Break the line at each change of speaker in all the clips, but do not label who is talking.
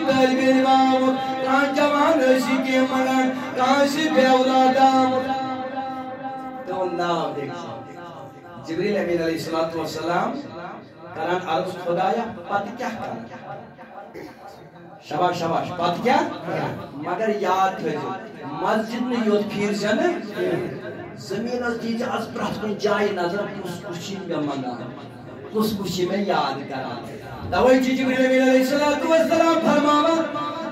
طالب علم آمد کان جوان سی کے مگن کان سی بے اولاد آمد تو ناو دیکھ جبریل امین علیہ السلام کران عرض خدایا پتہ کیا کرنا شباش شباش پتہ کیا مگر یاد تھو مسجد میں یوت پھیر سے نا زمین از دیجا از پرات کن جائے نظر کس کچھی میں منگا کس کچھی میں یاد کرا دوائی جبریل امین علیہ السلام فرماوا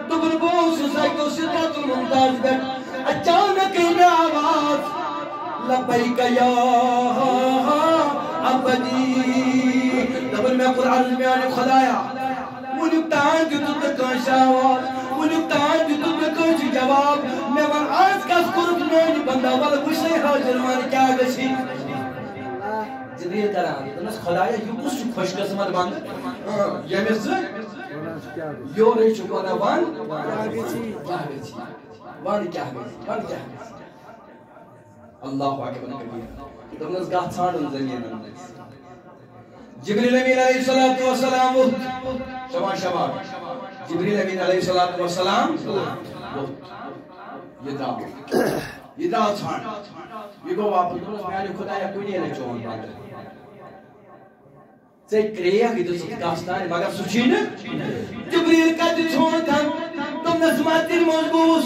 تبر بوس سائکو سدرت الممتاز بیٹ اچانک میں آواز لبیک یا عبدی دبر میں قرآن میں آنے خدایا ونکتان دیتو تکان شاواز ونکتان دیتو تکان جواب میں ون آج کس کرت میں بندہ والا بشے حاضر مانے کیا گسی جبریل کران دنس خدایا یہ کس خوش قسمت بند یہ میں سے یو رہی چکونا وان کیا گئی اللہ اکبر کبیر دنس گاہ ژھانڈن زمین جبریل امین علیہ السلام شبان شبان جبریل امین علیہ السلام یہ دراو ژھانڈ یہ گو واپس دنس میانے خدایا کنی نے چون بند ژے کریک یہ دس کاستان مگر سچین جبریل کا چھوڑ تھا تم نسمات مضبوط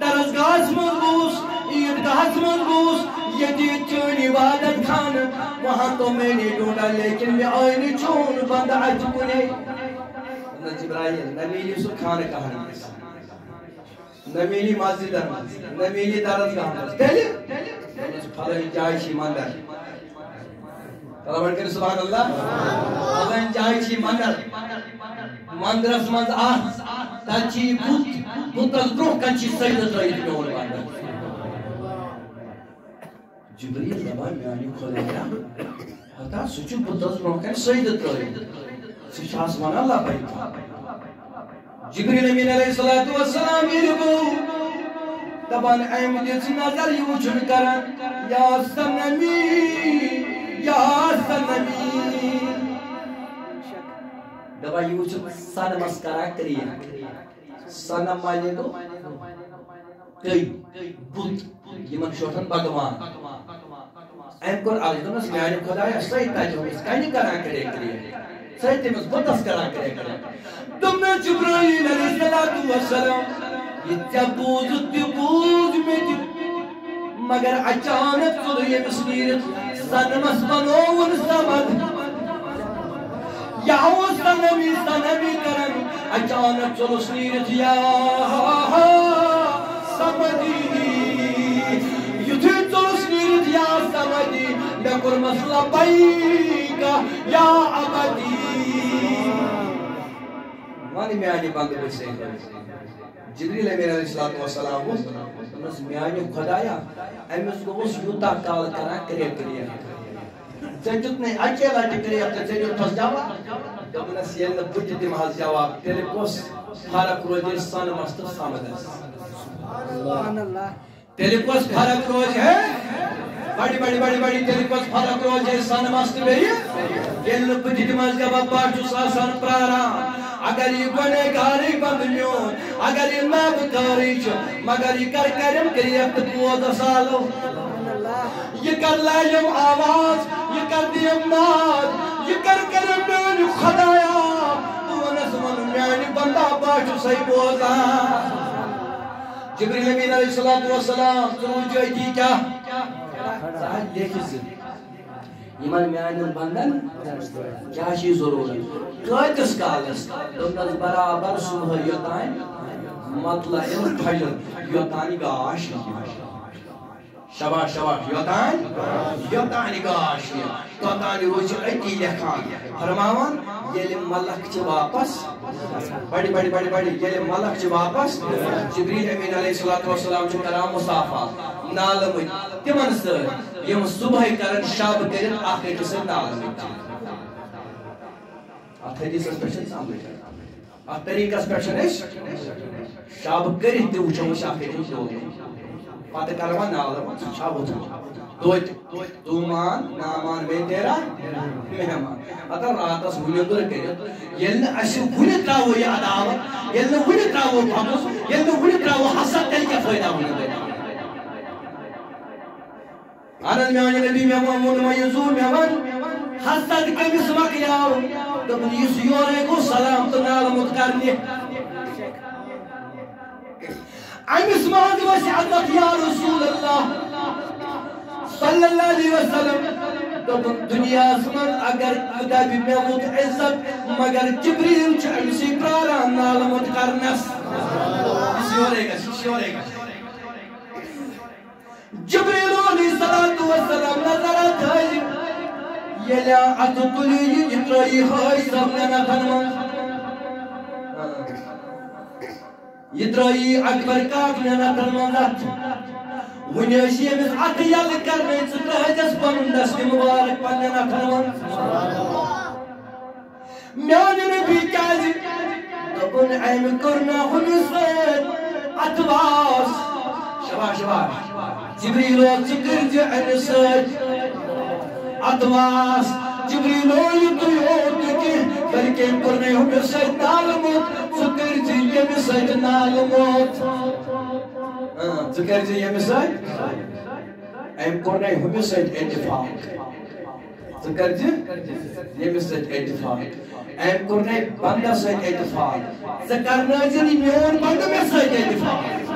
درسگاہ مضبوط عیدگاہ مضبوط یہ چون عبادت خان وہاں تو میں نے ڈھونڈا لیکن میں آئینی چون بند آج کنے نہ جبرائیل نہ میلی سو کھانے کہاں نہ میلی مسجد نہ میلی درسگاہ تیلی پھلن جائے چی مندر طلبان کرے سبحان اللہ پھلن جائے چی مندر اس منز تاچی بوت از بروح کنچی سجدت رہی دیون باندر جبریل دبان میانی خدایا حتا سچو بوت از بروح کنچی سجدت رہی سچ آسمان اللہ بیتا جبریل امین علیہ السلام یہ گو دبان احمدیت نظر یوچن کرن یا سنمی یا سنمی دبا یوچن سن مسکرہ کریے سنم والے دو کئی بت یمن شوٹن بھگوان ایم کور آج دونس میانی خدایا سید تاجو اس کانی کران کرے سید تیمس بتس کران کرے تم نے جبرائیل علیہ السلام یہ تبوز میں مگر اچانک صدر یہ مسنیرت سنمس بنون سمد یاو سنمی کرن اچانک چلو سنیرت یا سمدی یتھی چلو سنیرت یا سمدی میں کر مسئلہ بیگا یا عبدی وانی میانی بند بسے جبریل امین علیہ السلام انس میانی خدایا امس گوس یوتا کال کرا کرے چنجت نے اکیلا ٹکری اپنے چنجو تھس جاوا دبنس یل بجت محل جواب تیرے کوس فرق روزی سن مست سامدس سبحان اللہ تیرے کوس فرق روز ہے بڑی تیرے کوس فرق روز ہے سن مست بیئی یل بجت محل جواب باٹو ساسان پرارا اگر یہ گنے گاری بندنیون اگر یہ نابکاری چھو مگر یہ کرم کریفت بود سالو یہ کر لائم آواز یہ کر دیم ناد یہ کرم میانی خدایا تو نسمن میانی بندہ باشو صحیح بوزا جبریل امین علیہ السلام ضرور جائی تھی کیا ساہد لیکن سے ایمان میانی بندن کیا چیز ضرورت کاتس کالس دونس برابر صبح یوتائن مطلع فجر یوتانی گاش شباش یوتانی گاش توتانی روچ ایتی لکھان فرماوان یلی ملک چھ واپس بڑی یلی ملک چھ واپس جبریل امین علیہ السلام چھ کرام مصافہ نالمت تمن سر یم صبح کرن شب کرن آخر کسر نالمت حدیث اسپیشن سامنے طریقہ اسپیشن ہے شاب کری تے وچھو شاکر ہی دو پتہ کروا نالم چھا ووت توت تو مان نامان بے تیرا مہمان اتر راتس ونیدر کرت یل اس ون تراو یہ عداوت یل ون تراو بھمس یل ون تراو حسد تیل کیا فائدہ ونیدر آنند میانی نبی میمون میزور میمون حسد کمس مکیاو دبن یس یورے کو سلام تو نالمت کرنی امس مہد وسعت یا رسول اللہ صلی اللہ علیہ وسلم دبن دنیا من اگر خدا بھی میموت عزت مگر جبریل چھ امسی پراران نالمت کرنس اس یورے گا جبریل علیہ السلام نظرت ہے یلا اتطلی جترائی خواہی سبننا تنمان یترائی اکبر کاکننا تنمان ذات ونیشی امس عطیال کرنے سترہ جس پنن دست مبارک پننا تنمان میانی نبی کازی تبن عیم کرنا خنسید اتواس شباش جبریل ذکر جعن سج اتواس جبریل یتیوت کی بلکہ کرنے ہمیں سید نالموت ذکر جیم سید نالموت ذکر جیم سید ایم کرنے ہمیں سید اتفاق ذکر جیم سید اتفاق ایم کرنے بندہ سید اتفاق ذکر ناجری میون بندہ میں سید اتفاق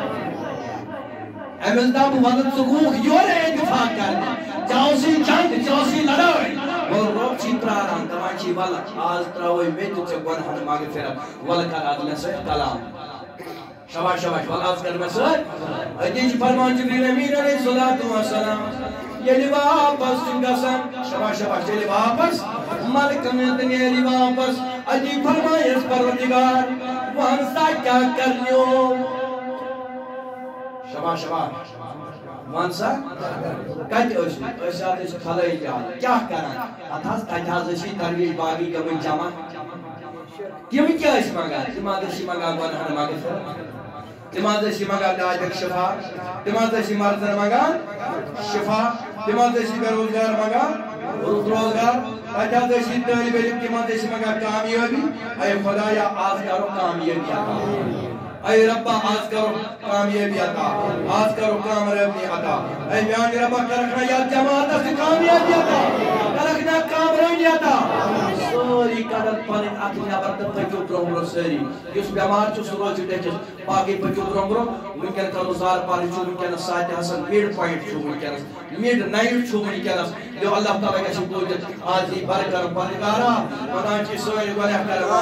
ایمز داب ولد سکوک یور اتفاق کرنے چاوسی جنگ چاوسی لڑائی ول روک چی پراران تمام چی والا آز تراوی میں تو چکوان ہن ماگے پھر ول کر آدمی سے کلام شباش ول آز کر میں سے ادیج فرمان جبریل امین علیہ الصلوۃ والسلام یلی واپس گسن شباش یلی واپس ملک میں نیلی واپس ادی فرمائے پروردگار وہاں سا کیا کرنیو شباش وانسا کت اشیات اس خلائی جان کیا کرنا اتھاس کتھاز اسی ترویج باغی گمن جمع تم کیا اس مگا تماد اسی مگا گنہن مغفر تماد اسی مگا لاجک شفا تماد اسی مردن مگا شفا تماد اسی بیروزگار مگا روزگار تماد اسی طالب علم تماد اسی مگا کامیابی اے خدایا آج کرو کامیابی عطا اے ربا آج کرو کامیابی عطا آج کرو کامیابی عطا اے میانی ربا کرکنا یا جماعت سے کامیابی عطا کرکنا کامرانی عطا سوری کدل پانین اکھنی نبرد پکیو برمرو سری یس بیمار چو سروچ ڈیکس باقی پکیو برمرو ونکن کرو زار پانی چو ونکن ساتھ حسن میڈ پوائنٹ چو ونکن میڈ نائٹ چو ونکن جو اللہ تعالیٰ کا شکر آج ہی برکر پرکارا مدان چی سوئی گناہ کروا